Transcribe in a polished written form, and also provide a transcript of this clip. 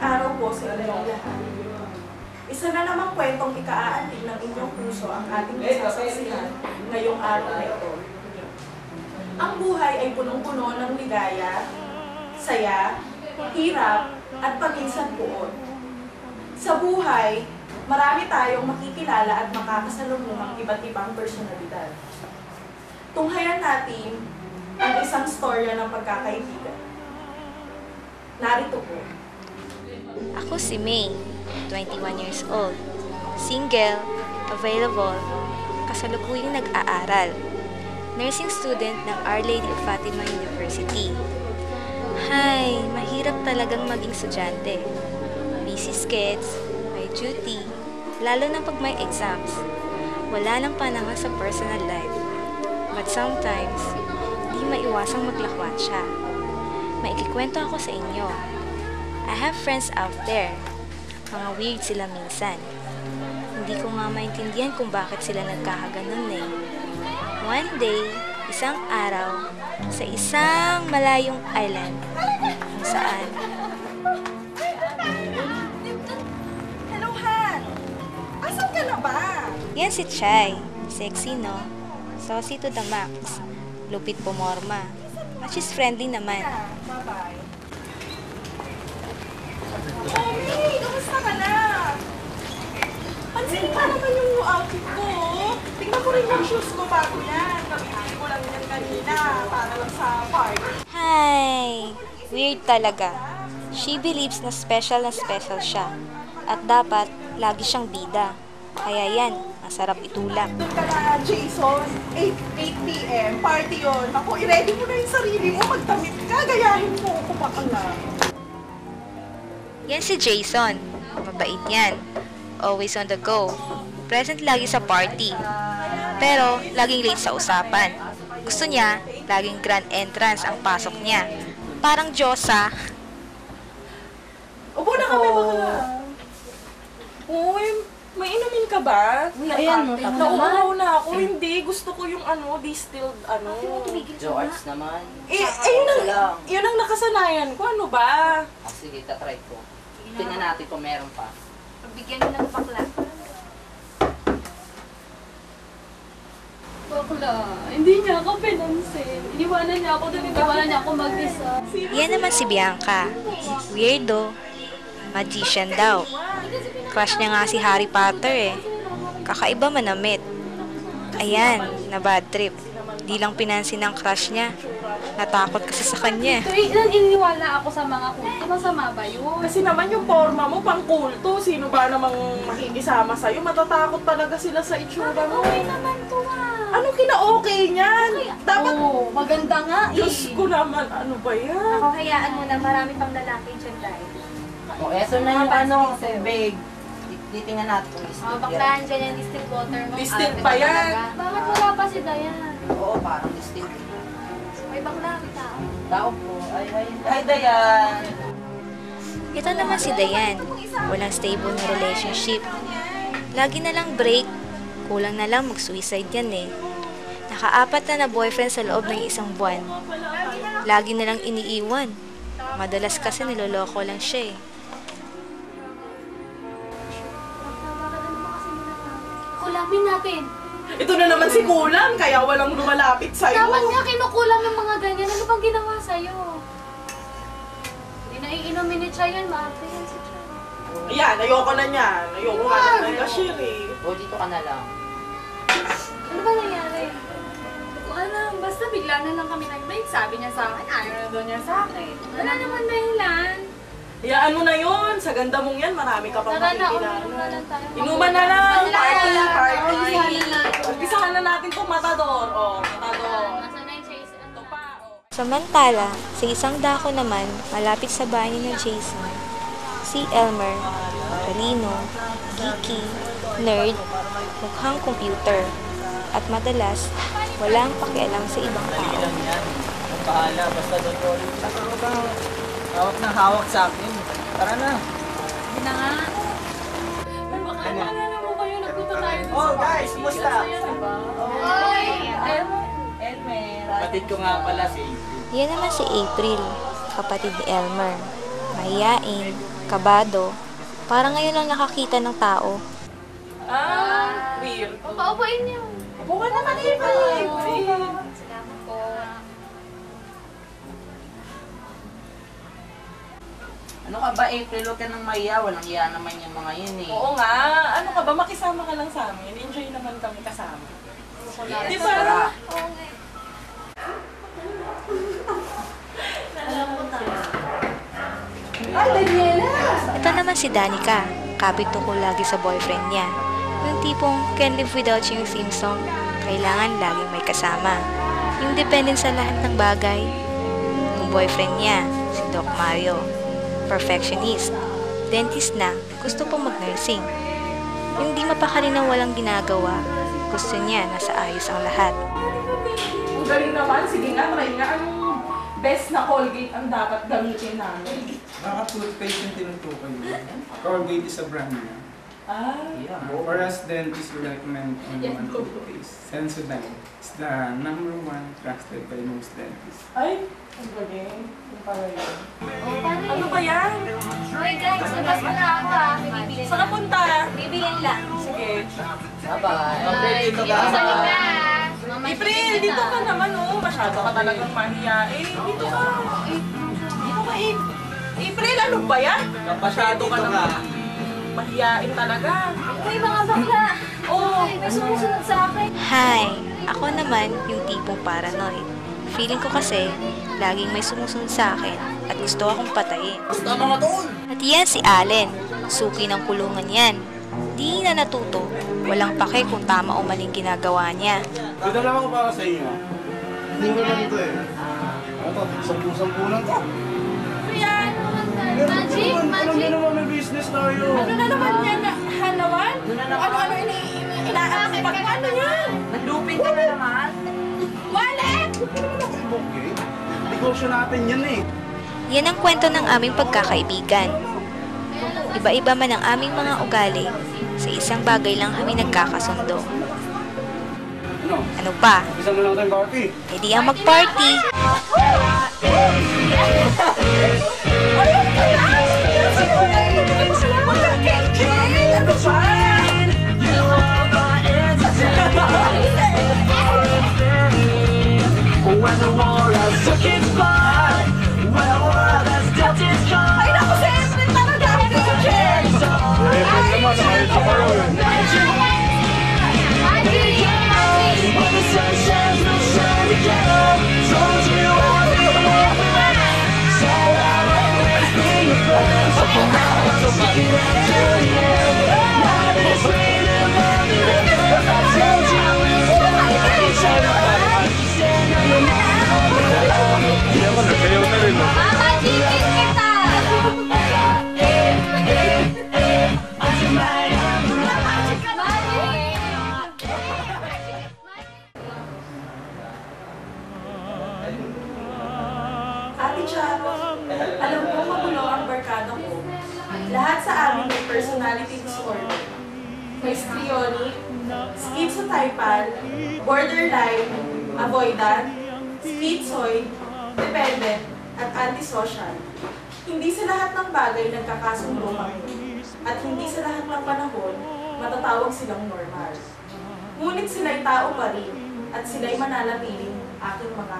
araw po sa inyong lahat. Isa na namang kwentong ikaaantig ng inyong puso ang ating sasaksihan ngayong araw na ito. Ang buhay ay punong-puno ng ligaya, saya, hirap, at paminsan puot. Sa buhay, marami tayong makikilala at makakasalubungang iba't ibang personalidad. Tunghayan natin ang isang storya ng pagkakaibigan. Narito po. Ako si May, 21 years old, single, available, kasalukuyang nag-aaral, nursing student ng Our Lady of Fatima University. Hay, mahirap talagang maging estudyante. Busy schedules, may duty, lalo na pag may exams. Wala nang panahon sa personal life. But sometimes, di maiwasang maglakwat siya. Maikikwento ako sa inyo. I have friends out there. Mga weird sila minsan. Hindi ko nga maintindihan kung bakit sila nagkakaganon eh. One day, isang araw, sa isang malayong island, kung saan... Hello, Han! Asan ka na ba? Yan si Chai. Sexy, no? Saucy to the max. Lupit pumorma. At she's friendly naman. Bye-bye. Mommy, kamusta ka na? Pansin pa naman yung outfit ko. Tingnan ko rin yung shoes ko bago yan. Kabili ko lang yan kanina para lang sa party. Hi! Weird talaga. She believes na special siya. At dapat, lagi siyang bida. Kaya yan, masarap itulak. Doon ka na, Jason. 8 p.m. Party yun. Ako, i-ready mo na yung sarili mo. Magdamit ka. Gayahin mo ako bakala. Yan si Jason. Mabait yan. Always on the go. Present lagi sa party. Pero, laging late sa usapan. Gusto niya, laging grand entrance ang pasok niya. Parang Diyosa. Upo na kami bakala. Uy, may inumin ka ba? Ayan, no, Nauuhaw na ako. Hindi, gusto ko yung distilled George naman. Yun ang nakasanayan ko. Ano ba? Sige, tatry ko. Tingnan natin kung meron pa. Pagbigyan mo ng bakla. Bakla, hindi niya ako pinansin. Iniwanan niya ako doon, iniwanan niya ako mag-isa. Yan naman si Bianca. Weirdo. Magician daw. Crush niya nga si Harry Potter eh. Kakaiba manamit. Ayan, na bad trip. Di lang pinansin ng crush niya. Natakot kasi sa kanya. Iniwala ako sa mga kulto. Masama ba yun? Kasi naman yung forma mo, pang kulto. Sino ba namang makikisama sa'yo? Matatakot talaga sila sa itsura mo. Okay naman to Anong kina-okay niyan? Dapat, maganda nga eh. Diyos ko naman, ano ba yan? Ako, hayaan mo na marami pang lalaki dyan dahil. O, eto na yung bag. Titingnan natin kung distilled yan. Baklahan dyan yung distilled water mo. Distilled pa yan. Bakit wala pa si Dayan? Oo, parang distilled. May bakla, tao. Tao po. Ay, Dayan! Ito naman si Dayan. Walang stable na relationship. Lagi na lang break. Kulang na lang mag-suicide yan eh. Naka-4 na boyfriend sa loob ng isang buwan. Lagi na lang iniiwan. Madalas kasi niloloko lang siya eh. Kulamin natin. Ito na naman si Kulang, kaya walang lumalapit sa'yo. Dapat nga kinukulam ng mga ganyan. Ano bang ginawa sa'yo? Hindi na iinumin ni Chay yan. Maarte yan si Chay. Ayan, ayoko na niyan. Ayoko nga na nag-share eh. O, dito ka na lang. Ano ba nangyari? Hindi ko alam. Basta bigla na lang kami nag-break. Sabi niya sa akin, ayaw na doon niya sa akin. Wala naman dahilan. Hayaan mo na yun. Sa ganda mong yan, marami ka pang Tara na, makikilala. uminom na lang tayo. Inuman na lang. Party. Umpisahan na natin. Umpisahan na natin itong matador. O, matador. Nasaan na yung Chase? Ito pa. O. Samantala, sa isang dako naman, malapit sa bahay ni Jason, si Elmer, talino, geeky, nerd, mukhang computer, at madalas, walang pakialam sa ibang tao. Pahala, basta doon ko. Ako ba? Hawak na hawak sa akin. Tara na. Hindi na nga. Baka naalala mo kayo, nagpunta tayo dun Oh, sa guys, party. kumusta? Ang saya, diba? Oy! Elmer. Kapatid ko nga pala si Yan naman si April, kapatid ni Elmer. Mahiyain, kabado, parang ngayon lang nakakita ng tao. Weird. Paupuin niyo. Buka naman April. Salamat po. Ano ka ba, April? Huwag ka nang maiya. Walang iya naman yung mga yun eh. Oo nga. Ano ka ba? Makisama ka lang sa amin. Enjoy naman kami kasama. Di ba? Tara. Oo nga. Ay, Daniela! Ito naman si Danica, kapit tungkol lagi sa boyfriend niya. Yung tipong Can't Live Without You yung theme song, kailangan laging may kasama. Yung dependent sa lahat ng bagay. Yung boyfriend niya, si Doc Mario, perfectionist, dentist na, gusto pang mag-nursing. Yung di mapakali na walang ginagawa, gusto niya nasa ayos ang lahat. Ang galing naman. Sige nga, try nga. Anong best na Colgate ang dapat gamitin namin? Naka-toothpaste yung tinutukoy mo. Colgate is a brand niya. Yeah. Whereas dentist will recommend only one toothpaste. Sensodyne is the #1 trusted by most dentists. Ay, ang galing. Yung pala yun. Oh, pare. Ano ba yan? Okay guys, labas mo na ako ah. May bibili. Saan ka punta? Bibilin lang. Sige. Bye-bye. Dito ka. Balik na. April, dito ka naman oh. Masyado ka talagang mahiyain. Dito ka. Dito ka, April, ano ba yan? Masyado ka naman. Mahiyain talaga. Uy, mga bakla. Oh, Uy, may sumusunod sa akin. Hi! Ako naman yung tipong paranoid. Feeling ko kasi, laging may sumusunod sa akin at gusto akong patayin. Basta mga tol! At yan si Allen, suki ng kulungan yan. Di na natuto, walang pake kung tama o maling ginagawa niya. May dala ko para sa inyo. Hindi ko lang ito eh. Ano to? 10-10 lang to. Magic, Alam magic. niyo naman may business tayo. ano na naman yan? Hanawan? Ano inaapit pa? Ano yan? Nandupin ka na naman. Wallet! Okay. Negosyo natin yan eh. Yan ang kwento ng aming pagkakaibigan. Iba-iba man ang aming mga ugali, sa isang bagay lang kami nagkakasundo. Ano? Ano pa? Isang na lang tayong party. E di ang mag-party! When the war has took its part, when the world has dealt its cards, Ay, naku, si April talaga! when the sun shines, we'll shine together. Told you I'll be everywhere. Said I'll always be your friend. So now I'm speaking to you. Life is really lovely. I told you we'll stand each other. Stand on your man. Mamagikin kita. Ate Charo, alam mo magulo ang barkada ko. Lahat sa amin may personality disorder. May histrionic, schizotypal, borderline, avoidant, schizoid, dependent, at antisocial. Hindi sa lahat ng bagay nagkakasundo kami. At hindi sa lahat ng panahon matatawag silang normal. Ngunit sila'y tao pa rin at sila'y mananatiling aking mga